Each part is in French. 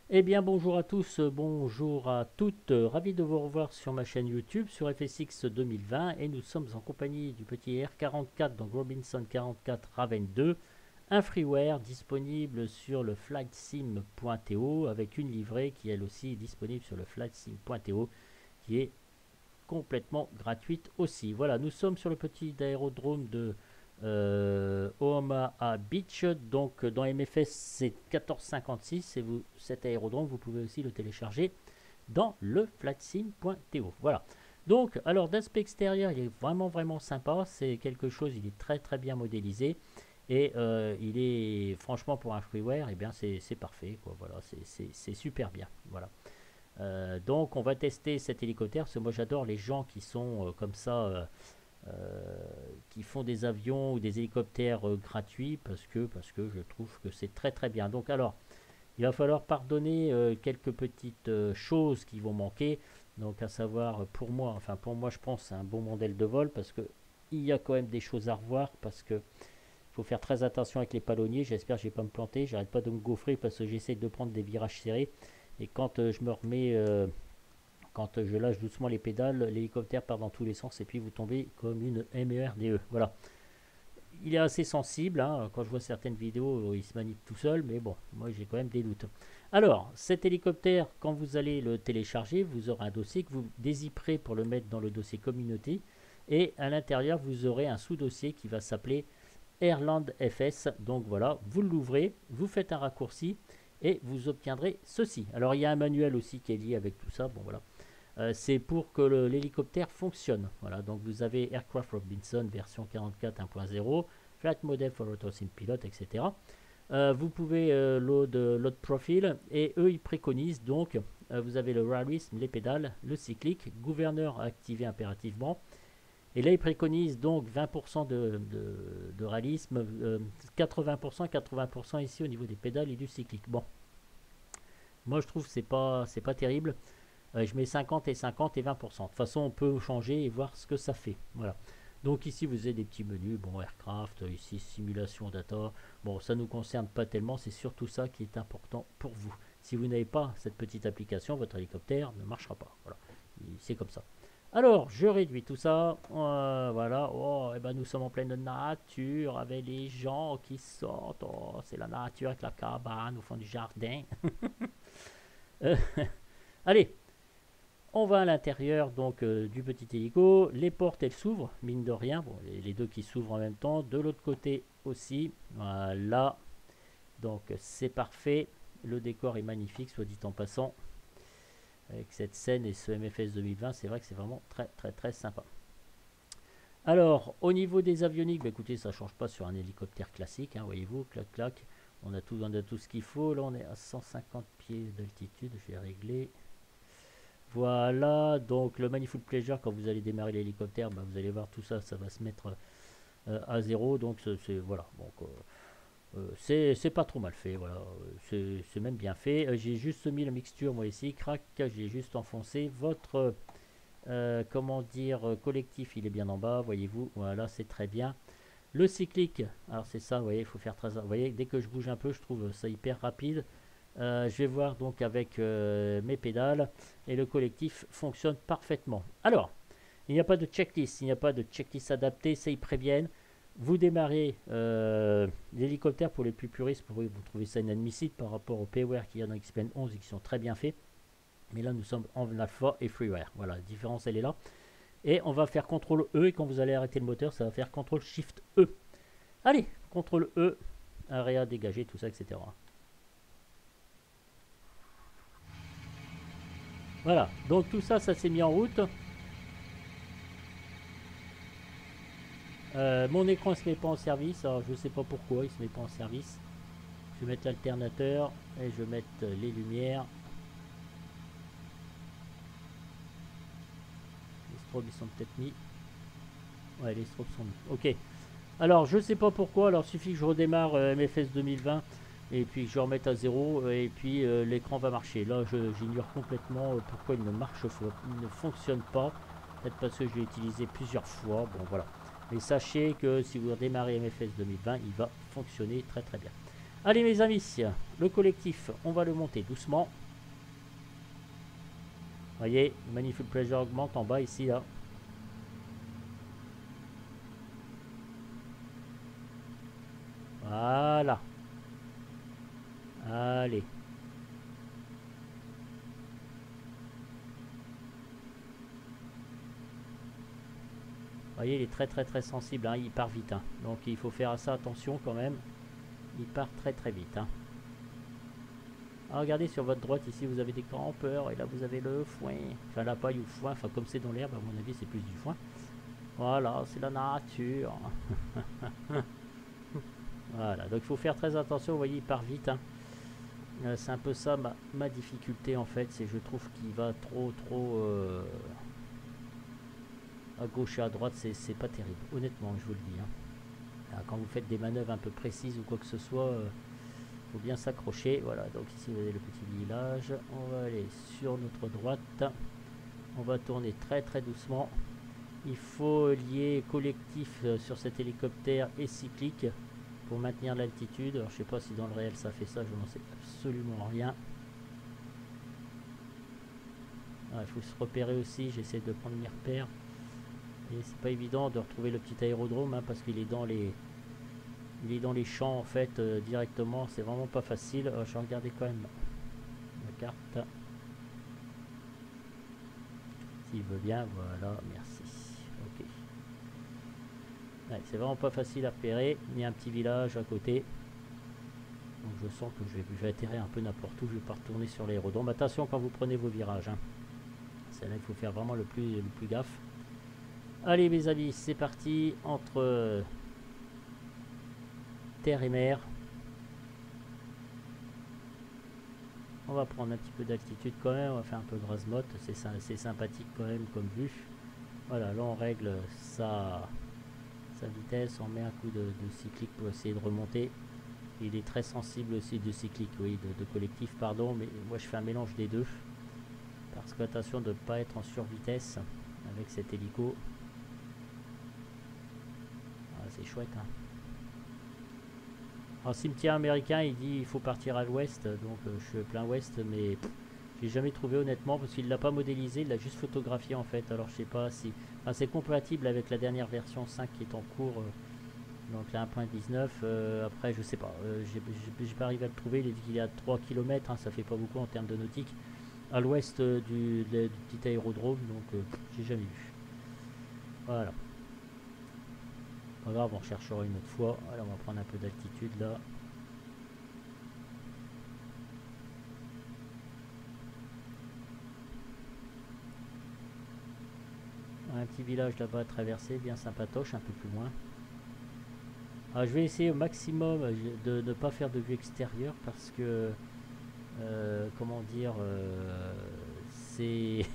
Eh bien bonjour à tous, bonjour à toutes, ravi de vous revoir sur ma chaîne YouTube sur FSX 2020 et nous sommes en compagnie du petit R44, donc Robinson 44 Raven 2, un freeware disponible sur le flightsim.to avec une livrée qui elle aussi est disponible sur le flightsim.to qui est complètement gratuite aussi. Voilà, nous sommes sur le petit aérodrome de Omaha Beach. Donc dans MFS c'est 1456 et cet aérodrome vous pouvez aussi le télécharger dans le flatsim.to. Voilà. Donc alors d'aspect extérieur il est vraiment sympa. C'est quelque chose, il est très bien modélisé. Et il est franchement pour un freeware, et bien c'est parfait quoi. Voilà, c'est super bien. Voilà. Donc on va tester cet hélicoptère parce que moi j'adore les gens qui sont comme ça, qui font des avions ou des hélicoptères gratuits parce que je trouve que c'est très bien. Donc alors il va falloir pardonner quelques petites choses qui vont manquer. Donc à savoir pour moi je pense que c'est un bon modèle de vol parce que il y a quand même des choses à revoir parce que il faut faire très attention avec les palonniers. J'espère que je vais pas me planter. J'arrête pas de me gaufrer parce que j'essaie de prendre des virages serrés. Et quand je me remets, quand je lâche doucement les pédales, l'hélicoptère part dans tous les sens et puis vous tombez comme une MERDE. Voilà. Il est assez sensible, hein. Quand je vois certaines vidéos, il se manipule tout seul, mais bon, moi j'ai quand même des doutes. Alors, cet hélicoptère, quand vous allez le télécharger, vous aurez un dossier que vous dézipperez pour le mettre dans le dossier communauté. Et à l'intérieur, vous aurez un sous-dossier qui va s'appeler Airland FS. Donc voilà, vous l'ouvrez, vous faites un raccourci et vous obtiendrez ceci. Alors il y a un manuel aussi qui est lié avec tout ça. Bon voilà, c'est pour que l'hélicoptère fonctionne. Voilà, donc vous avez Aircraft Robinson version 44 1.0, Flight Model for AutoSim Pilot, etc. Vous pouvez load profil et eux ils préconisent donc vous avez le rarisme, les pédales, le cyclique, gouverneur à activer impérativement. Et là, ils préconisent donc 20% de réalisme, 80% ici au niveau des pédales et du cyclique. Bon, moi je trouve que c'est pas terrible. Je mets 50 et 50 et 20%. De toute façon, on peut changer et voir ce que ça fait. Voilà. Donc ici, vous avez des petits menus. Bon, aircraft, ici, simulation data. Bon, ça ne nous concerne pas tellement. C'est surtout ça qui est important pour vous. Si vous n'avez pas cette petite application, votre hélicoptère ne marchera pas. Voilà. C'est comme ça. Alors, je réduis tout ça. Voilà. Oh, et ben nous sommes en pleine nature avec les gens qui sortent. Oh, c'est la nature avec la cabane au fond du jardin. Euh, Allez, on va à l'intérieur donc du petit hélico. Les portes elles s'ouvrent, mine de rien. Bon, les deux qui s'ouvrent en même temps. De l'autre côté aussi. Voilà. Donc c'est parfait. Le décor est magnifique, soit dit en passant. Avec cette scène et ce MFS 2020, c'est vrai que c'est vraiment très sympa. Alors, au niveau des avioniques, bah, écoutez, ça ne change pas sur un hélicoptère classique, hein, voyez-vous, clac. On a tout ce qu'il faut. Là, on est à 150 pieds d'altitude. Je vais régler. Voilà, donc le Manifold Pleasure, quand vous allez démarrer l'hélicoptère, bah, vous allez voir tout ça, ça va se mettre à zéro. Donc, voilà. Donc, c'est pas trop mal fait. Voilà, c'est même bien fait. J'ai juste mis la mixture, moi ici, crac, j'ai juste enfoncé. Votre comment dire, collectif, il est bien en bas, voyez-vous. Voilà, c'est très bien. Le cyclique, alors c'est ça, vous voyez, il faut faire très. Vous voyez, dès que je bouge un peu, je trouve ça hyper rapide. Je vais voir donc avec mes pédales et le collectif fonctionne parfaitement. Alors, il n'y a pas de checklist, il n'y a pas de checklist adaptée, ça ils préviennent. Vous démarrez l'hélicoptère pour les plus puristes, vous trouvez ça inadmissible par rapport au payware qu'il y a dans XPN 11 et qui sont très bien faits. Mais là, nous sommes en alpha et freeware. Voilà, la différence, elle est là. Et on va faire CTRL E et quand vous allez arrêter le moteur, ça va faire CTRL SHIFT E. Allez, CTRL E, area dégagé, tout ça, etc. Voilà, donc tout ça, ça s'est mis en route. Mon écran ne se met pas en service, alors je ne sais pas pourquoi il ne se met pas en service. Je vais mettre l'alternateur et je vais mettre les lumières. Les strobes ils sont peut-être mis. Ouais, les strobes sont mis. Ok. Alors je ne sais pas pourquoi, alors il suffit que je redémarre MFS 2020 et puis que je remette à zéro et puis l'écran va marcher. Là j'ignore complètement pourquoi il ne fonctionne pas. Peut-être parce que je l'ai utilisé plusieurs fois. Bon voilà. Mais sachez que si vous redémarrez MFS 2020, il va fonctionner très bien. Allez mes amis, le collectif, on va le monter doucement. Voyez, Manifold Pleasure augmente en bas ici là. Voilà. Allez. Vous voyez, il est très sensible, hein, il part vite. Hein. Donc il faut faire à ça attention quand même. Il part très vite. Hein. Ah, regardez sur votre droite ici, vous avez des campeurs et là vous avez le foin. Enfin la paille ou le foin, enfin comme c'est dans l'herbe, à mon avis c'est plus du foin. Voilà, c'est la nature. Voilà, donc il faut faire très attention, vous voyez, il part vite. Hein. C'est un peu ça ma difficulté en fait, c'est je trouve qu'il va trop à gauche et à droite, c'est pas terrible, honnêtement, je vous le dis. Hein. Quand vous faites des manœuvres un peu précises ou quoi que ce soit, faut bien s'accrocher. Voilà, donc ici vous avez le petit village. On va aller sur notre droite. On va tourner très doucement. Il faut lier collectif sur cet hélicoptère et cyclique pour maintenir l'altitude. Alors je sais pas si dans le réel ça fait ça, je n'en sais absolument rien. Il faut se repérer aussi, j'essaie de prendre mes repères. Et c'est pas évident de retrouver le petit aérodrome, hein, parce qu'il est dans les champs en fait directement, c'est vraiment pas facile. Je vais regarder quand même la carte. S'il veut bien, voilà, merci. Ok. Ouais, c'est vraiment pas facile à repérer. Il y a un petit village à côté. Donc je sens que je vais atterrir un peu n'importe où, je vais pas retourner sur l'aérodrome. Attention quand vous prenez vos virages. Hein. C'est là qu'il faut faire vraiment le plus gaffe. Allez mes amis, c'est parti entre terre et mer. On va prendre un petit peu d'altitude quand même, on va faire un peu de rasemote, c'est sympathique quand même comme vue. Voilà, là on règle sa vitesse, on met un coup de cyclique pour essayer de remonter. Il est très sensible aussi de cyclique, oui, de collectif, pardon, mais moi je fais un mélange des deux. Parce que attention de ne pas être en survitesse avec cet hélico. Ah, c'est chouette, hein. En cimetière américain, il dit il faut partir à l'ouest, donc je suis plein ouest, mais j'ai jamais trouvé honnêtement, parce qu'il l'a pas modélisé, il l'a juste photographié en fait. Alors je sais pas si, enfin, c'est compatible avec la dernière version 5 qui est en cours, donc la 1.19. Après je sais pas, j'ai pas arrivé à le trouver. Il dit qu'il est à 3 km, hein, ça fait pas beaucoup en termes de nautique, à l'ouest du petit aérodrome, donc j'ai jamais vu. Voilà. Pas grave, on recherchera une autre fois. Alors on va prendre un peu d'altitude là. Un petit village là-bas à traverser, bien sympatoche, un peu plus loin. Alors, je vais essayer au maximum de ne pas faire de vue extérieure parce que, comment dire, c'est...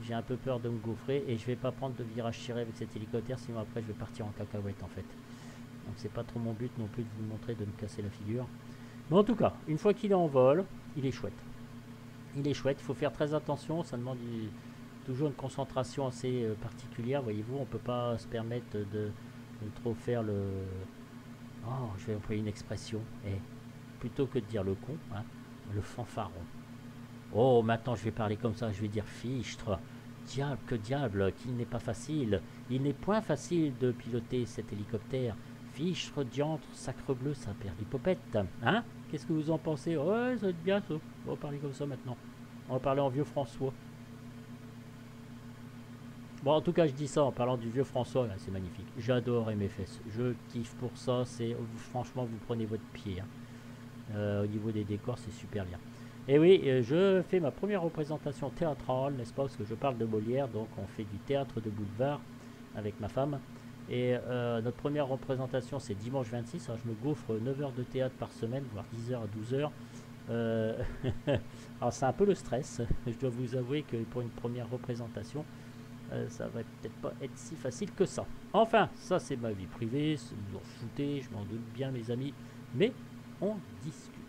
J'ai un peu peur de me gaufrer et je vais pas prendre de virage tiré avec cet hélicoptère, sinon après je vais partir en cacahuète en fait. Donc c'est pas trop mon but non plus de vous montrer, de me casser la figure. Mais en tout cas, une fois qu'il est en vol, il est chouette. Il est chouette, il faut faire très attention, ça demande toujours une concentration assez particulière, voyez-vous, on peut pas se permettre de trop faire le... Oh, je vais employer une expression, plutôt que de dire le con, hein, le fanfaron. Oh, maintenant je vais parler comme ça, je vais dire fichtre. Diable, que diable, qu'il n'est pas facile. Il n'est point facile de piloter cet hélicoptère. Fichtre, diantre, sacre bleu, ça perd l'hypopète. Hein? Qu'est-ce que vous en pensez? Ouais, ça va être bien ça. On va parler comme ça maintenant. On va parler en vieux François. Bon, en tout cas, je dis ça en parlant du vieux François, c'est magnifique. J'adore MFS. Je kiffe pour ça. Franchement, vous prenez votre pied. Hein. Au niveau des décors, c'est super bien. Et oui, je fais ma première représentation théâtrale, n'est-ce pas, parce que je parle de Molière, donc on fait du théâtre de boulevard avec ma femme. Et notre première représentation, c'est dimanche 26, alors je me gaufre 9 heures de théâtre par semaine, voire 10 heures à 12 heures. Alors c'est un peu le stress, je dois vous avouer que pour une première représentation, ça va peut-être pas être si facile que ça. Enfin, ça c'est ma vie privée, vous en foutez, je m'en doute bien mes amis, mais on discute.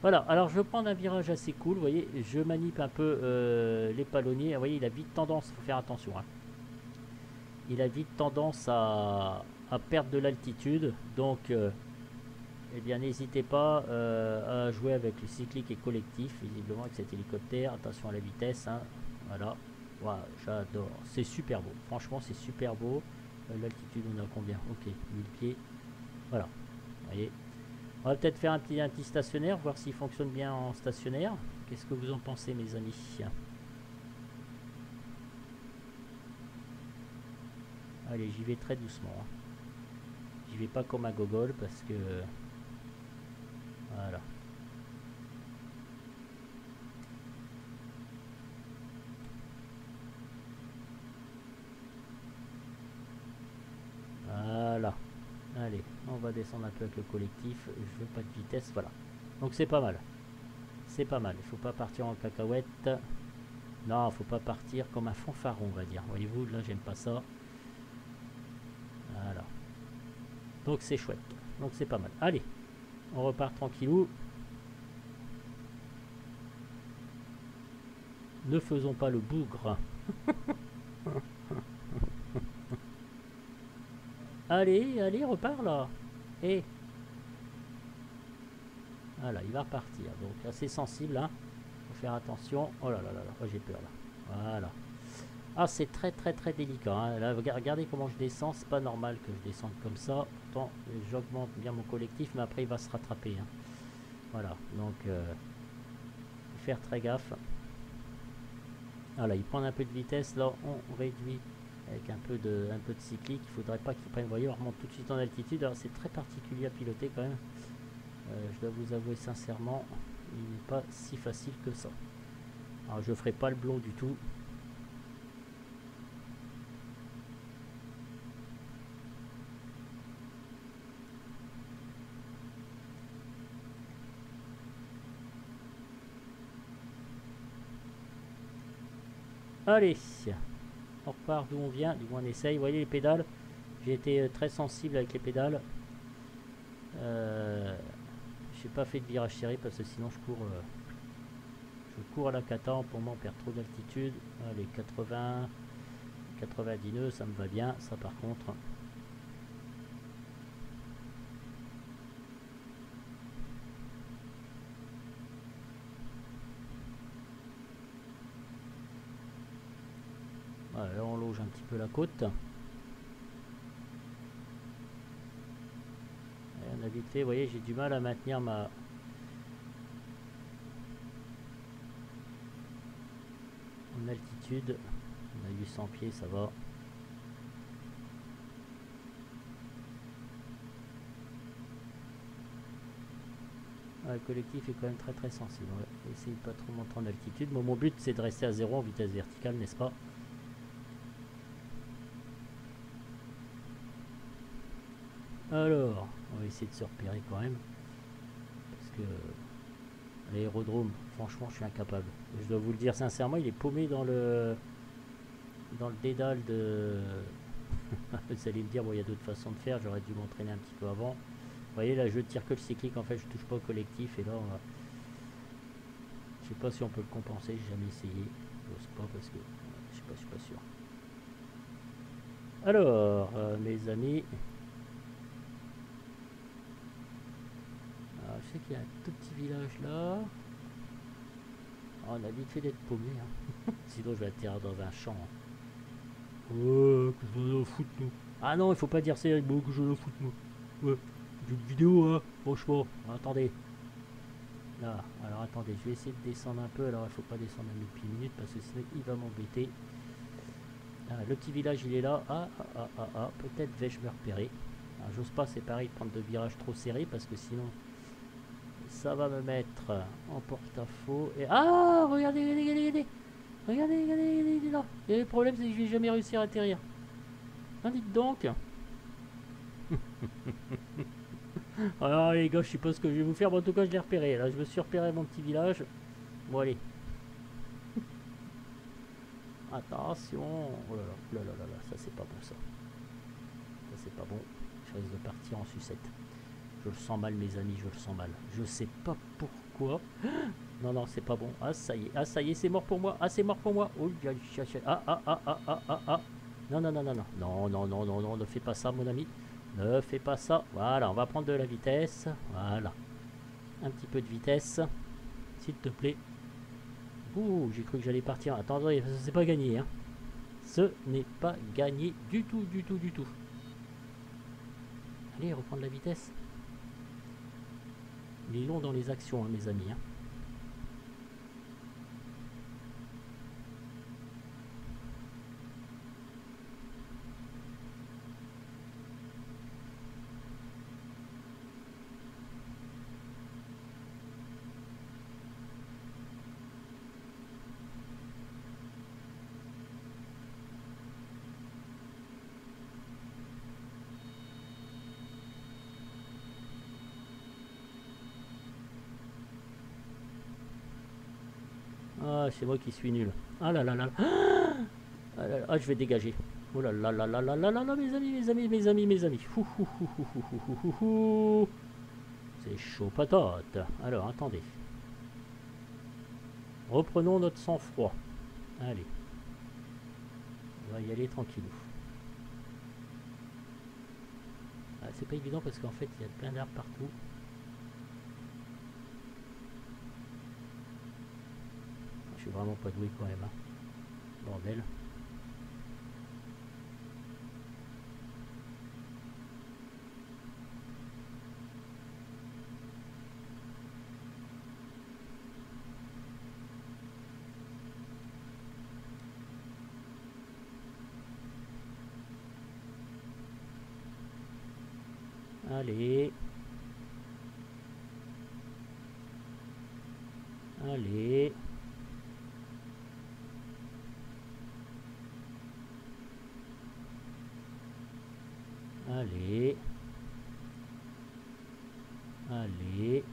Voilà, alors je vais prendre un virage assez cool, vous voyez, je manip un peu les palonniers, vous voyez, il a vite tendance, il faut faire attention, hein. Il a vite tendance à perdre de l'altitude, donc eh bien n'hésitez pas à jouer avec le cyclique et collectif, visiblement avec cet hélicoptère. Attention à la vitesse, hein. Voilà. Wow, j'adore. C'est super beau. Franchement, c'est super beau. L'altitude, on a combien? Ok, 1000 pieds. Voilà. Vous voyez. On va peut-être faire un petit stationnaire, voir s'il fonctionne bien en stationnaire. Qu'est-ce que vous en pensez, mes amis? Allez, j'y vais très doucement. Hein. J'y vais pas comme un gogol parce que... Voilà. Voilà. Allez, on va descendre un peu avec le collectif. Je veux pas de vitesse, voilà. Donc c'est pas mal. C'est pas mal. Il faut pas partir en cacahuète. Non, faut pas partir comme un fanfaron, on va dire. Voyez-vous, là, j'aime pas ça. Voilà. Donc c'est chouette. Donc c'est pas mal. Allez, on repart tranquillou. Ne faisons pas le bougre. Allez, allez, repars là. Et voilà, il va repartir. Donc assez sensible, hein. Faut faire attention. Oh là là là là, oh, j'ai peur là. Voilà. Ah, c'est très très très délicat. Hein. Là, regardez comment je descends. C'est pas normal que je descende comme ça. Pourtant, j'augmente bien mon collectif, mais après il va se rattraper. Hein. Voilà. Donc, faut faire très gaffe. Voilà, il prend un peu de vitesse. Là, on réduit avec un peu de cyclique. Il faudrait pas qu'il prenne. Vous voyez, on remonte tout de suite en altitude. Alors, c'est très particulier à piloter quand même. Je dois vous avouer sincèrement, il n'est pas si facile que ça. Alors, je ferai pas le blond du tout. Allez, on repart d'où on vient, du moins on essaye. Vous voyez les pédales, j'ai été très sensible avec les pédales. J'ai pas fait de virage serré parce que sinon je cours à la cata. Pour moi on perd trop d'altitude. Allez, 80, 90 nœuds, ça me va bien. Ça par contre. Voilà, là on longe un petit peu la côte. On a vite fait, vous voyez, j'ai du mal à maintenir ma... en altitude. On a 800 pieds, ça va. Le collectif est quand même très très sensible. On va essayer de pas trop monter en altitude. Bon, mon but c'est de rester à 0 en vitesse verticale, n'est-ce pas? Alors, on va essayer de se repérer quand même. Parce que l'aérodrome, franchement, je suis incapable. Je dois vous le dire sincèrement, il est paumé dans le dédale de... Vous allez me dire, bon, il y a d'autres façons de faire, j'aurais dû m'entraîner un petit peu avant. Vous voyez, là, je tire que le cyclique, en fait, je touche pas au collectif. Et là, on va... je sais pas si on peut le compenser, j'ai jamais essayé. Je sais pas parce que... je sais pas, je suis pas sûr. Alors, mes amis... je sais qu'il y a un tout petit village là. Oh, on a vite fait d'être paumé. Hein. Sinon, je vais atterrir dans un champ. Hein. Ouais, que je vais en foutre, nous. Ah non, il faut pas dire c'est beau que je vais en foutre, nous. Ouais, j'ai une vidéo, hein. Franchement, attendez. Là, alors attendez, je vais essayer de descendre un peu. Alors, il faut pas descendre à 1000 pieds minutes parce que sinon, il va m'embêter. Ah, le petit village, il est là. Peut-être vais-je me repérer. J'ose pas, c'est pareil, prendre de virages trop serrés parce que sinon... ça va me mettre en porte-à-faux. Et... ah, regardez, regardez là. Et le problème, c'est que je vais jamais réussir à atterrir. Ah, dites donc. Alors les gars, je sais pas ce que je vais vous faire, mais en tout cas, je l'ai repéré. Là, je me suis repéré mon petit village. Bon, allez. Attention. Oh là là, là, ça c'est pas bon ça. Ça c'est pas bon. Je risque de partir en sucette. Je le sens mal, mes amis, je le sens mal. Je sais pas pourquoi. Non, non, c'est pas bon. Ah, ça y est, c'est mort pour moi. Ah, c'est mort pour moi. Oh, ah. Non, non, ne fais pas ça, mon ami. Ne fais pas ça. Voilà, on va prendre de la vitesse. Voilà. Un petit peu de vitesse. S'il te plaît. Ouh, j'ai cru que j'allais partir. Attendez, c'est pas gagné. Hein. Ce n'est pas gagné du tout, du tout, du tout. Allez, reprendre la vitesse. Il est long dans les actions, hein, mes amis. Hein. Ah, c'est moi qui suis nul. Ah là là là. Ah, là, là. Ah, je vais dégager. Oh là là là là là là là là, mes amis, mes amis, mes amis, mes amis. C'est chaud patate. Alors, attendez. Reprenons notre sang-froid. Allez. On va y aller tranquillou. Ah, c'est pas évident parce qu'en fait, il y a plein d'arbres partout. Je suis vraiment pas doué quand même. Hein. Bordel. Allez. Allez. Allez. Allez.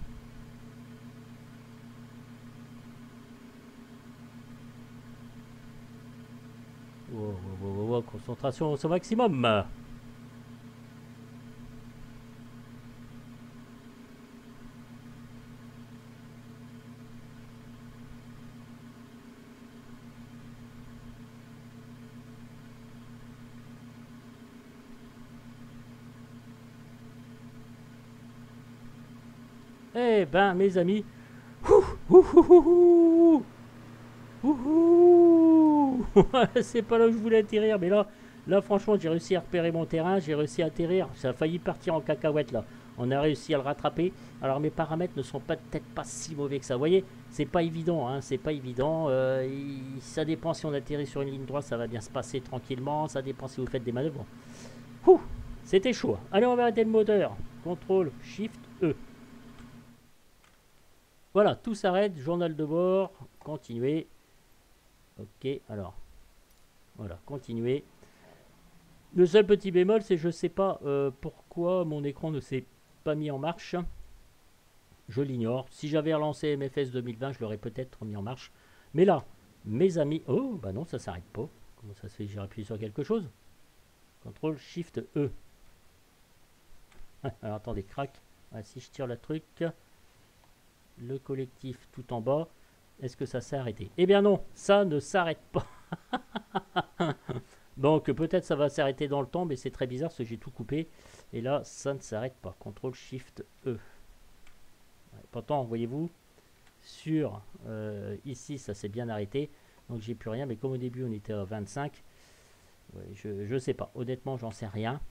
Wow, wow, wow, wow, concentration au maximum. Eh ben, mes amis, c'est pas là où je voulais atterrir, mais là franchement, j'ai réussi à repérer mon terrain, j'ai réussi à atterrir. Ça a failli partir en cacahuète là. On a réussi à le rattraper. Alors mes paramètres ne sont peut-être pas si mauvais que ça. Vous voyez, c'est pas évident, hein, c'est pas évident. Ça dépend si on atterrit sur une ligne droite, ça va bien se passer tranquillement. Ça dépend si vous faites des manœuvres. C'était chaud. Allez, on va arrêter le moteur. CTRL SHIFT E. Voilà, tout s'arrête, journal de bord, continuer. Ok, alors, voilà, continuer. Le seul petit bémol, c'est que je ne sais pas pourquoi mon écran ne s'est pas mis en marche. Je l'ignore. Si j'avais relancé MFS 2020, je l'aurais peut-être remis en marche. Mais là, mes amis... Oh, bah non, ça s'arrête pas. Comment ça se fait? J'ai appuyé sur quelque chose. CTRL SHIFT E. Alors, attendez, crac. Ah, si je tire le truc... Le collectif tout en bas, est-ce que ça s'est arrêté? Eh bien non, ça ne s'arrête pas. Donc peut-être ça va s'arrêter dans le temps, mais c'est très bizarre parce que j'ai tout coupé. Et là, ça ne s'arrête pas. CTRL SHIFT E. Ouais, pourtant, voyez-vous, sur ici, ça s'est bien arrêté. Donc j'ai plus rien, mais comme au début on était à 25, ouais, je sais pas. Honnêtement, j'en sais rien.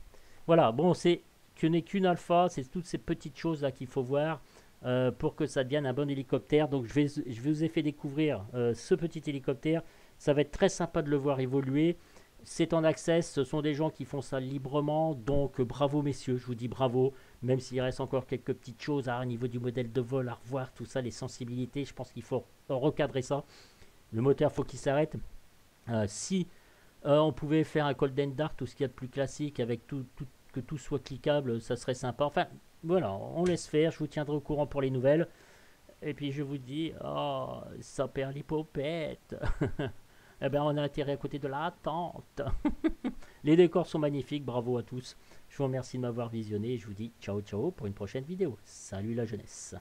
Voilà, bon, c'est que n'est qu'une alpha, c'est toutes ces petites choses là qu'il faut voir. Pour que ça devienne un bon hélicoptère. Donc je vous ai fait découvrir ce petit hélicoptère. Ça va être très sympa de le voir évoluer. C'est en access, ce sont des gens qui font ça librement. Donc bravo messieurs, je vous dis bravo. Même s'il reste encore quelques petites choses au niveau du modèle de vol à revoir, tout ça, les sensibilités. Je pense qu'il faut recadrer ça. Le moteur, faut qu'il s'arrête. Si on pouvait faire un Golden Dart, tout ce qu'il y a de plus classique, avec que tout soit cliquable, ça serait sympa. Enfin, voilà, on laisse faire, je vous tiendrai au courant pour les nouvelles. Et puis je vous dis, oh, ça perd l'hypopète. Eh bien, on a atterri à côté de la tente. Les décors sont magnifiques, bravo à tous. Je vous remercie de m'avoir visionné et je vous dis ciao ciao pour une prochaine vidéo. Salut la jeunesse.